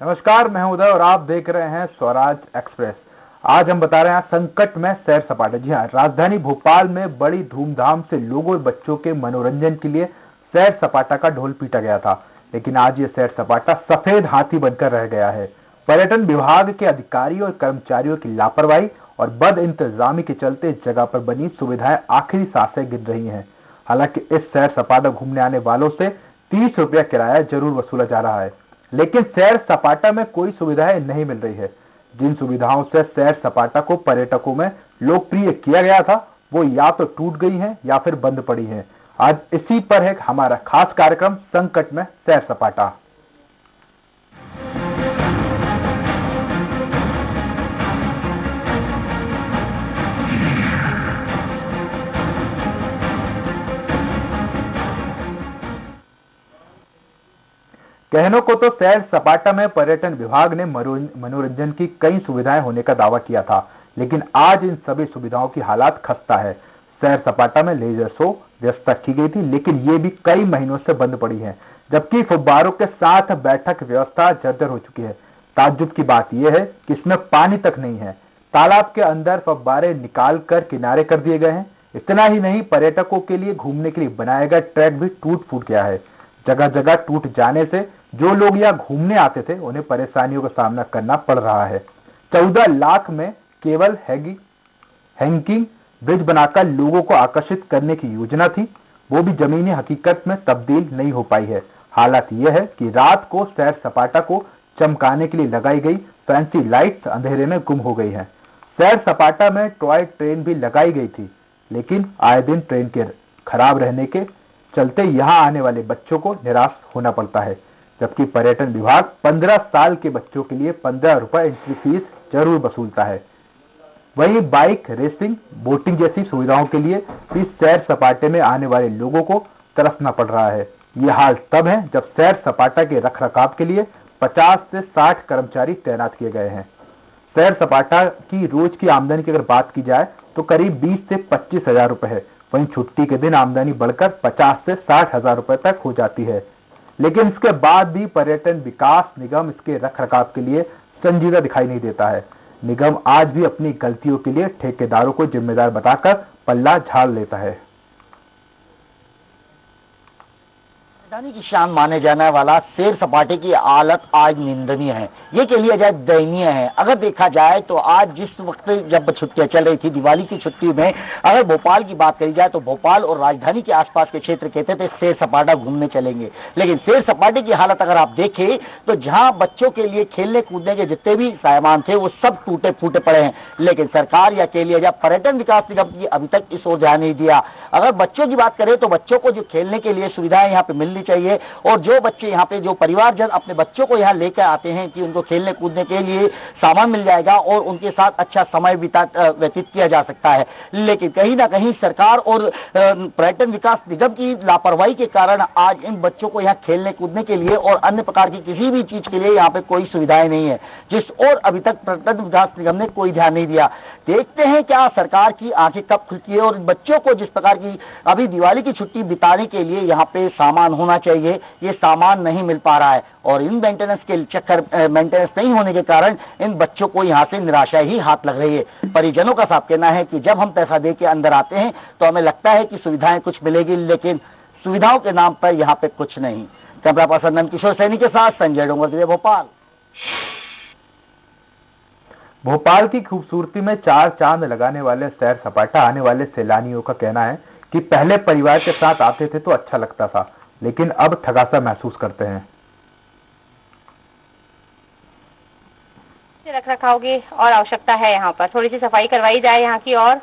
नमस्कार, मैं हूं उदय और आप देख रहे हैं स्वराज एक्सप्रेस। आज हम बता रहे हैं संकट में सैर सपाटा। जी हाँ, राजधानी भोपाल में बड़ी धूमधाम से लोगों और बच्चों के मनोरंजन के लिए सैर सपाटा का ढोल पीटा गया था, लेकिन आज ये सैर सपाटा सफेद हाथी बनकर रह गया है। पर्यटन विभाग के अधिकारियों और कर्मचारियों की लापरवाही और बद इंतजामी के चलते इस जगह पर बनी सुविधाएं आखिरी सांसें गिन रही हैं। हालांकि इस सैर सपाटा घूमने आने वालों से 30 रुपया किराया जरूर वसूला जा रहा है, लेकिन सैर सपाटा में कोई सुविधाएं नहीं मिल रही है। जिन सुविधाओं से सैर सपाटा को पर्यटकों में लोकप्रिय किया गया था, वो या तो टूट गई हैं या फिर बंद पड़ी हैं। आज इसी पर है हमारा खास कार्यक्रम संकट में सैर सपाटा। कहने को तो सैर सपाटा में पर्यटन विभाग ने मनोरंजन की कई सुविधाएं होने का दावा किया था, लेकिन आज इन सभी सुविधाओं की हालत खस्ता है। सैर सपाटा में लेजर शो व्यवस्था की गई थी, लेकिन ये भी कई महीनों से बंद पड़ी है, जबकि फुब्बारों के साथ बैठक व्यवस्था जर्जर हो चुकी है। ताज्जुब की बात यह है कि इसमें पानी तक नहीं है। तालाब के अंदर फव्वारे निकाल कर किनारे कर दिए गए हैं। इतना ही नहीं, पर्यटकों के लिए घूमने के लिए बनाया गया ट्रैक भी टूट फूट गया है। जगह जगह टूट जाने से जो लोग यहाँ घूमने आते थे, उन्हें परेशानियों का सामना करना पड़ रहा है। 14 लाख में केवल हैंगिंग ब्रिज बनाकर लोगों को आकर्षित करने की योजना थी, वो भी जमीनी हकीकत में तब्दील नहीं हो पाई है। हालत यह है कि रात को सैर सपाटा को चमकाने के लिए लगाई गई फैंसी लाइट्स अंधेरे में गुम हो गई हैं। सैर सपाटा में टॉय ट्रेन भी लगाई गई थी, लेकिन आए दिन ट्रेन के खराब रहने के चलते यहाँ आने वाले बच्चों को निराश होना पड़ता है, जबकि पर्यटन विभाग 15 साल के बच्चों के लिए 15 रुपए एंट्री फीस जरूर वसूलता है। वहीं बाइक रेसिंग, बोटिंग जैसी सुविधाओं के लिए भी सैर सपाटे में आने वाले लोगों को तरसना पड़ रहा है। ये हाल तब है जब सैर सपाटा के रखरखाव के लिए 50 से 60 कर्मचारी तैनात किए गए हैं। सैर सपाटा की रोज की आमदनी की अगर बात की जाए तो करीब 20 से 25 हजार रुपए है। वहीं छुट्टी के दिन आमदनी बढ़कर 50 से 60 हजार रुपए तक हो जाती है, लेकिन इसके बाद भी पर्यटन विकास निगम इसके रखरखाव के लिए संजीदा दिखाई नहीं देता है। निगम आज भी अपनी गलतियों के लिए ठेकेदारों को जिम्मेदार बताकर पल्ला झाड़ लेता है। राजधानी की शान माने जाने वाला सैर सपाटे की हालत आज निंदनीय है, ये कह लिया जाए दयनीय है। अगर देखा जाए तो आज जिस वक्त जब छुट्टियां चल रही थी, दिवाली की छुट्टी में अगर भोपाल की बात करी जाए तो भोपाल और राजधानी के आसपास के क्षेत्र कहते थे सैर सपाटा घूमने चलेंगे, लेकिन सैर सपाटे की हालत अगर आप देखें तो जहां बच्चों के लिए खेलने कूदने के जितने भी सामान थे वो सब टूटे फूटे पड़े हैं। लेकिन सरकार या कह लिया जाए पर्यटन विकास निगम की अभी तक इस ओर ध्यान नहीं दिया। अगर बच्चों की बात करें तो बच्चों को जो खेलने के लिए सुविधाएं यहाँ पे मिलनी चाहिए, और जो बच्चे यहाँ पे जो परिवारजन अपने बच्चों को यहाँ लेकर आते हैं कि उनको खेलने कूदने के लिए सामान मिल जाएगा और उनके साथ अच्छा समय व्यतीत किया जा सकता है। लेकिन कहीं ना कहीं सरकार और पर्यटन विकास निगम की लापरवाही के कारण आज इन बच्चों को यहाँ खेलने कूदने के लिए और अन्य प्रकार की किसी भी चीज के लिए यहाँ पे कोई सुविधाएं नहीं है, जिस और अभी तक पर्यटन विकास निगम ने कोई ध्यान नहीं दिया। देखते हैं क्या सरकार की आंखें कब खुलती है और बच्चों को जिस प्रकार की अभी दिवाली की छुट्टी बिताने के लिए यहाँ पे सामान होना चाहिए, ये सामान नहीं मिल पा रहा है और इन मेंटेनेंस के चक्कर मेंटेनेंस नहीं होने के कारण इन बच्चों को यहाँ से निराशा ही हाथ लग रही है। परिजनों का साफ कहना है कि जब हम पैसा दे के अंदर आते हैं तो हमें लगता है कि सुविधाएं कुछ मिलेगी, लेकिन सुविधाओं के नाम पर यहाँ पे कुछ नहीं। कैमरा पर्सन नंदकिशोर सैनी के साथ संजय डोंगरदेव, भोपाल। भोपाल की खूबसूरती में चार चांद लगाने वाले सैर सपाटा आने वाले सैलानियों का कहना है कि पहले परिवार के साथ आते थे तो अच्छा लगता था, लेकिन अब ठगासा महसूस करते हैं। रखरखाव की और आवश्यकता है, यहाँ पर थोड़ी सी सफाई करवाई जाए यहाँ की और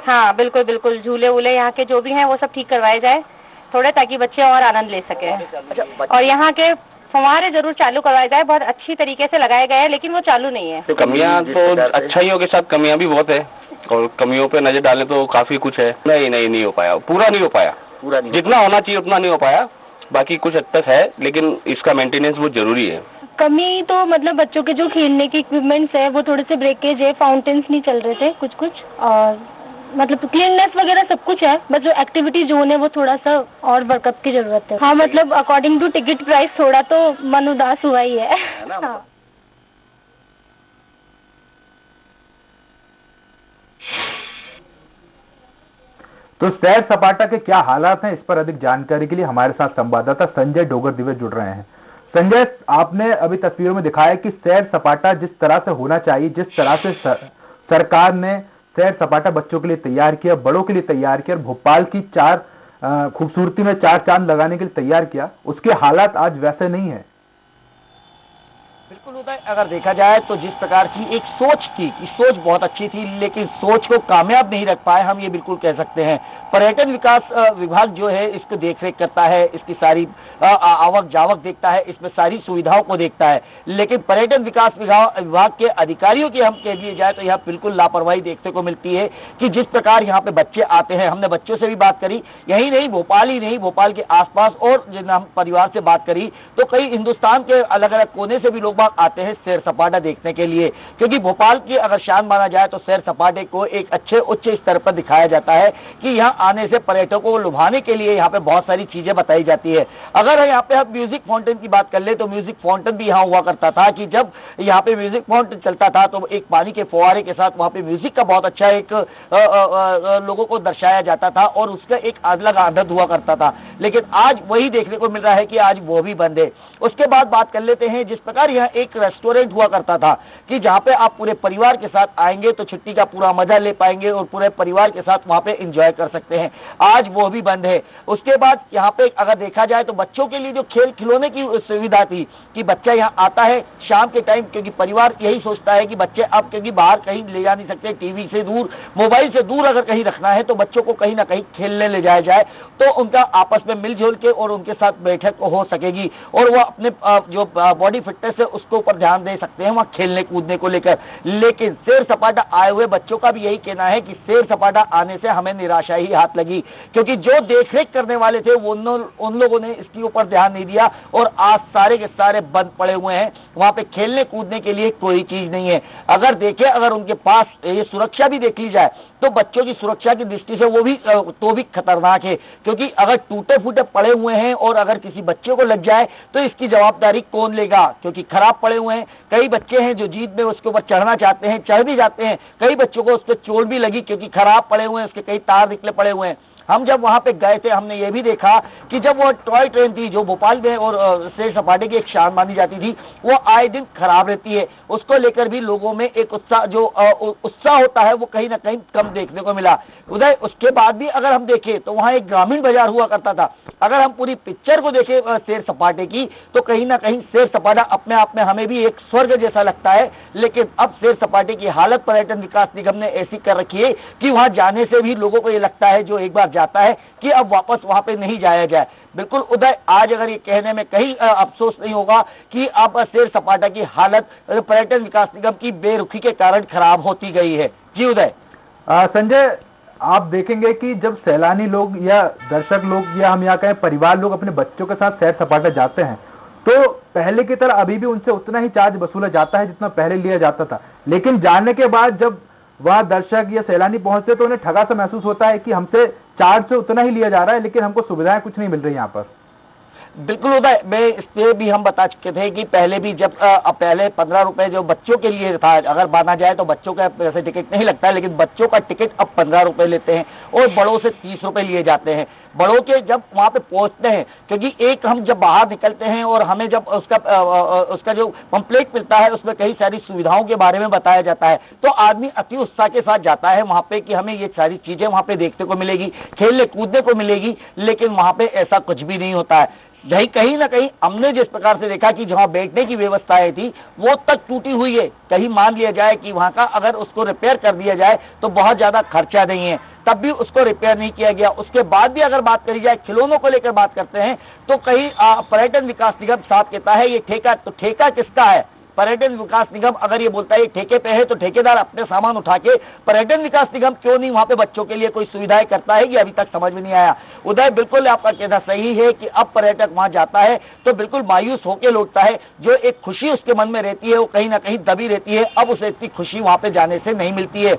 हाँ बिल्कुल बिल्कुल, झूले वूले यहाँ के जो भी हैं वो सब ठीक करवाए जाए थोड़े, ताकि बच्चे और आनंद ले सके। और यहाँ के फव्वारे जरूर चालू करवाए जाए, बहुत अच्छी तरीके से लगाए गए हैं लेकिन वो चालू नहीं है। तो कमियां तो अच्छाइयों के साथ कमियां भी बहुत है और कमियों पे नजर डालें तो काफी कुछ है। नहीं हो पाया, पूरा नहीं हो पाया, जितना होना चाहिए उतना नहीं हो पाया। बाकी कुछ हद तक है, लेकिन इसका मेंटेनेंस बहुत जरूरी है। कमी तो मतलब बच्चों के जो खेलने के इक्विपमेंट्स है वो थोड़े से ब्रेकेज है, फाउंटेन्स नहीं चल रहे थे कुछ, और मतलब क्लीननेस वगैरह सब कुछ है, बस जो एक्टिविटी जोन है वो थोड़ा सा और वर्कअप की जरूरत है। हाँ, मतलब अकॉर्डिंग टू टिकट प्राइस थोड़ा तो मन उदास हुआ ही है। हाँ। तो सैर सपाटा के क्या हालात हैं, इस पर अधिक जानकारी के लिए हमारे साथ संवाददाता संजय डोगर दिवे जुड़ रहे हैं। संजय, आपने अभी तस्वीरों में दिखाया कि सैर सपाटा जिस तरह से होना चाहिए, जिस तरह से सरकार ने सैर सपाटा बच्चों के लिए तैयार किया, बड़ों के लिए तैयार किया और भोपाल की खूबसूरती में चार चांद लगाने के लिए तैयार किया, उसके हालात आज वैसे नहीं है। बिल्कुल उदय, अगर देखा जाए तो जिस प्रकार की एक सोच थी कि सोच बहुत अच्छी थी, लेकिन सोच को कामयाब नहीं रख पाए, हम ये बिल्कुल कह सकते हैं। पर्यटन विकास विभाग जो है इसको देखरेख करता है, इसकी सारी आवक जावक देखता है, इसमें सारी सुविधाओं को देखता है, लेकिन पर्यटन विकास विभाग के अधिकारियों की हम कह दिए जाए तो यह बिल्कुल लापरवाही देखने को मिलती है कि जिस प्रकार यहाँ पे बच्चे आते हैं, हमने बच्चों से भी बात करी, यही नहीं भोपाल ही नहीं, भोपाल के आसपास और जिन हम परिवार से बात करी तो कई हिंदुस्तान के अलग अलग कोने से भी लोग आते हैं सैर सपाटा देखने के लिए, क्योंकि भोपाल की अगर शान माना जाए तो सैर सपाटे को एक अच्छे उच्च स्तर पर दिखाया जाता है कि यहाँ आने से पर्यटकों को लुभाने के लिए यहाँ पे बहुत सारी चीजें बताई जाती है। अगर यहाँ पे हम म्यूजिक फाउंटेन की बात कर ले तो म्यूजिक फाउंटेन भी यहाँ हुआ करता था कि जब यहाँ पे म्यूजिक फाउंटेन चलता था तो एक पानी के फुहारे के साथ वहाँ पे म्यूजिक का बहुत अच्छा एक लोगों को दर्शाया जाता था और उसका एक अलग आनंद हुआ करता था, लेकिन आज वही देखने को मिल रहा है कि आज वो भी बंद है। उसके बाद बात कर लेते हैं जिस प्रकार यहाँ एक रेस्टोरेंट हुआ करता था कि जहाँ पे आप पूरे परिवार के साथ आएंगे तो छुट्टी का पूरा मजा ले पाएंगे और पूरे परिवार के साथ वहाँ पे एंजॉय कर सकते हैं, आज वो भी बंद है। उसके बाद यहाँ पे अगर देखा जाए तो बच्चों के लिए जो खेल खिलौने की सुविधा थी कि बच्चा यहाँ आता है शाम के टाइम, क्योंकि परिवार यही सोचता है कि बच्चे अब क्योंकि बाहर कहीं ले जा नहीं सकते, टीवी से दूर, मोबाइल से दूर अगर कहीं रखना है तो बच्चों को कहीं ना कहीं खेलने ले जाया जाए तो उनका आपस में मिलजुल के और उनके साथ बैठक हो सकेगी और वो अपने जो बॉडी फिटनेस है उसके ऊपर ध्यान दे सकते हैं वहाँ खेलने कूदने को लेकर। लेकिन सैर सपाटा आए हुए बच्चों का भी यही कहना है कि सैर सपाटा आने से हमें निराशा ही हाथ लगी, क्योंकि जो देखरेख करने वाले थे वो उन लोगों ने इसके ऊपर ध्यान नहीं दिया और आज सारे के सारे बंद पड़े हुए हैं, वहां पे खेलने कूदने के लिए कोई चीज नहीं है। अगर देखें, अगर उनके पास ये सुरक्षा भी देख ली जाए तो बच्चों की सुरक्षा की दृष्टि से वो भी तो भी खतरनाक है, क्योंकि अगर टूटे फूटे पड़े हुए हैं और अगर किसी बच्चे को लग जाए तो इसकी जवाबदारी कौन लेगा, क्योंकि खराब पड़े हुए हैं। कई बच्चे हैं जो जीत में उसके ऊपर चढ़ना चाहते हैं, चढ़ भी जाते हैं, कई बच्चों को उस पर चोट भी लगी क्योंकि खराब पड़े हुए हैं, उसके कई तार निकले पड़े हुए हैं। हम जब वहां पे गए थे हमने ये भी देखा कि जब वो टॉय ट्रेन थी जो भोपाल में और सैर सपाटे की एक शान मानी जाती थी, वो आए दिन खराब रहती है, उसको लेकर भी लोगों में एक उत्साह जो उत्साह होता है वो कहीं ना कहीं कम देखने को मिला उदय। उसके बाद भी अगर हम देखें तो वहाँ एक ग्रामीण बाजार हुआ करता था। अगर हम पूरी पिक्चर को देखें सैर सपाटे की तो कहीं ना कहीं सैर सपाटा अपने आप में हमें भी एक स्वर्ग जैसा लगता है, लेकिन अब सैर सपाटे की हालत पर्यटन विकास निगम ने ऐसी कर रखी है कि वहां जाने से भी लोगों को ये लगता है जो एक बार जाता है कि अब वापस वहां पे नहीं जाया जाए। बिल्कुल उदय, आज अगर ये कहने में कहीं अफसोस नहीं होगा कि अब सैर सपाटा की हालत पर्यटन विकास निगम की बेरुखी के कारण खराब होती गई है। जी उदय। संजय, आप देखेंगे कि जब सैलानी लोग या दर्शक लोग या हम यहाँ कहें परिवार लोग अपने बच्चों के साथ सैर सपाटा जाते हैं तो पहले की तरह अभी भी उनसे उतना ही चार्ज वसूला जाता है जितना पहले लिया जाता था, लेकिन जाने के बाद जब वह दर्शक या सैलानी पहुंचते तो उन्हें ठगा सा महसूस होता है कि हमसे चार्ज से उतना ही लिया जा रहा है लेकिन हमको सुविधाएं कुछ नहीं मिल रही यहाँ पर। बिल्कुल उदय, मैं इस पे भी हम बता चुके थे कि पहले भी जब पहले 15 रुपए जो बच्चों के लिए था, अगर माना जाए तो बच्चों का वैसे टिकट नहीं लगता है, लेकिन बच्चों का टिकट अब 15 रुपए लेते हैं और बड़ों से 30 रुपए लिए जाते हैं। बड़ों के जब वहां पे पहुंचते हैं, क्योंकि एक हम जब बाहर निकलते हैं और हमें जब उसका जो पंपलेट मिलता है उसमें कई सारी सुविधाओं के बारे में बताया जाता है तो आदमी अति उत्साह के साथ जाता है वहां पे कि हमें ये सारी चीजें वहां पे देखने को मिलेगी, खेलने कूदने को मिलेगी, लेकिन वहां पे ऐसा कुछ भी नहीं होता है। कहीं ना कहीं हमने जिस प्रकार से देखा कि जहां बैठने की व्यवस्थाएं थी वो तक टूटी हुई है। कहीं मान लिया जाए कि वहां का अगर उसको रिपेयर कर दिया जाए तो बहुत ज्यादा खर्चा नहीं है, तब भी उसको रिपेयर नहीं किया गया। उसके बाद भी अगर बात करी जाए खिलौनों को लेकर बात करते हैं तो कहीं पर्यटन विकास निगम साफ कहता है ये ठेका, तो ठेका किसका है? पर्यटन विकास निगम अगर ये बोलता है ठेके पे है तो ठेकेदार अपने सामान उठा के पर्यटन विकास निगम क्यों नहीं वहां पे बच्चों के लिए कोई सुविधाएं करता है, ये अभी तक समझ में नहीं आया। उदय, बिल्कुल आपका कहना सही है कि अब पर्यटक वहां जाता है तो बिल्कुल मायूस होकर लौटता है। जो एक खुशी उसके मन में रहती है वो कहीं ना कहीं दबी रहती है, अब उसे इतनी खुशी वहां पे जाने से नहीं मिलती है।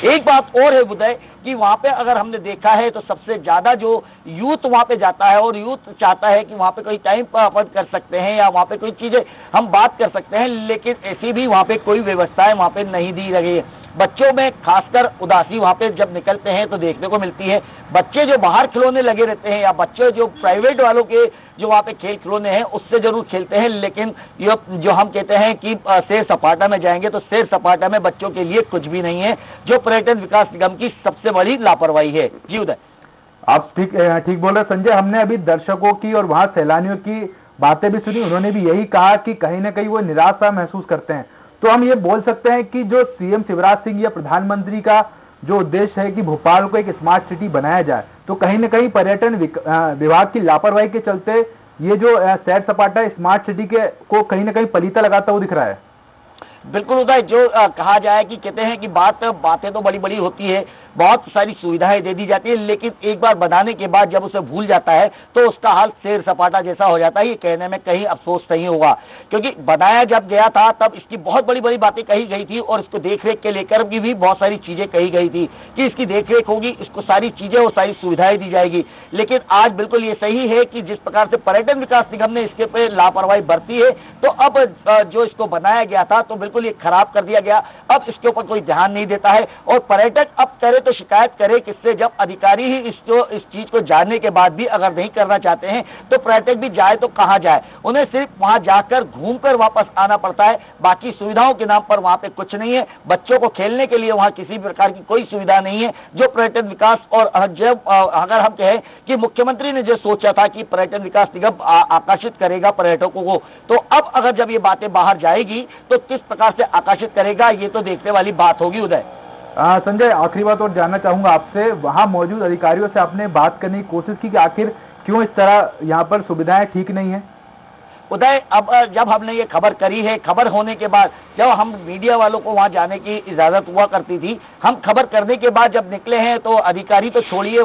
एक बात और है उदय कि वहां पे अगर हमने देखा है तो सबसे ज्यादा जो यूथ वहां पे जाता है और यूथ चाहता है कि वहां पे कोई टाइम अपन कर सकते हैं या वहां पे कोई चीजें हम बात कर सकते हैं, लेकिन ऐसी भी वहां पे कोई व्यवस्थाएं वहां पे नहीं दी रही है। बच्चों में खासकर उदासी वहां पे जब निकलते हैं तो देखने को मिलती है। बच्चे जो बाहर खिलौने लगे रहते हैं या बच्चे जो प्राइवेट वालों के जो वहां पे खेल खिलौने हैं उससे जरूर खेलते हैं, लेकिन ये जो हम कहते हैं कि सैर सपाटा में जाएंगे तो सैर सपाटा में बच्चों के लिए कुछ भी नहीं है, जो पर्यटन विकास निगम की सबसे बड़ी लापरवाही है। जी उदय, आप ठीक बोल रहे संजय। हमने अभी दर्शकों की और वहां सैलानियों की बातें भी सुनी, उन्होंने भी यही कहा कि कहीं ना कहीं वो निराशा महसूस करते हैं। तो हम ये बोल सकते हैं कि जो सीएम शिवराज सिंह या प्रधानमंत्री का जो उद्देश्य है कि भोपाल को एक स्मार्ट सिटी बनाया जाए, तो कहीं ना कहीं पर्यटन विभाग की लापरवाही के चलते ये जो सैर सपाटा स्मार्ट सिटी के को कहीं ना कहीं पलीता लगाता हुआ दिख रहा है। बिल्कुल उदय, जो कहा जाए कि कहते हैं कि बातें तो बड़ी बड़ी होती है, बहुत सारी सुविधाएं दे दी जाती है, लेकिन एक बार बनाने के बाद जब उसे भूल जाता है तो उसका हाल सैर सपाटा जैसा हो जाता है। ये कहने में कहीं अफसोस नहीं होगा, क्योंकि बनाया जब गया था तब इसकी बहुत बड़ी बड़ी बातें कही गई थी और इसको देखरेख के लेकर भी बहुत सारी चीजें कही गई थी कि इसकी देखरेख होगी, इसको सारी चीजें और सारी सुविधाएं दी जाएगी। लेकिन आज बिल्कुल ये सही है कि जिस प्रकार से पर्यटन विकास निगम ने इसके पे लापरवाही बरती है, तो अब जो इसको बनाया गया था तो बिल्कुल ये खराब कर दिया गया। अब इसके ऊपर कोई ध्यान नहीं देता है और पर्यटक अब करे तो शिकायत करे किससे, जब अधिकारी ही इस चीज को जानने के बाद भी अगर नहीं करना चाहते हैं तो पर्यटक भी जाए तो कहां जाए। उन्हें सिर्फ वहां जाकर घूमकर वापस आना पड़ता है, बाकी सुविधाओं के नाम पर वहां पे कुछ नहीं है। बच्चों को खेलने के लिए वहां किसी प्रकार की कोई सुविधा नहीं है, जो पर्यटन विकास और जब अगर हम कहें कि मुख्यमंत्री ने जो सोचा था कि पर्यटन विकास निगम आकर्षित करेगा पर्यटकों को, तो अब अगर जब ये बातें बाहर जाएगी तो किस प्रकार से आकर्षित करेगा, ये तो देखने वाली बात होगी। उदय, संजय, आखिरी बात और जानना चाहूंगा आपसे, वहां मौजूद अधिकारियों से आपने बात करने की कोशिश की कि आखिर क्यों इस तरह यहाँ पर सुविधाएं ठीक नहीं है? उदय, अब जब हमने ये खबर करी है, खबर होने के बाद जब हम मीडिया वालों को वहां जाने की इजाजत हुआ करती थी, हम खबर करने के बाद जब निकले हैं तो अधिकारी तो छोड़िए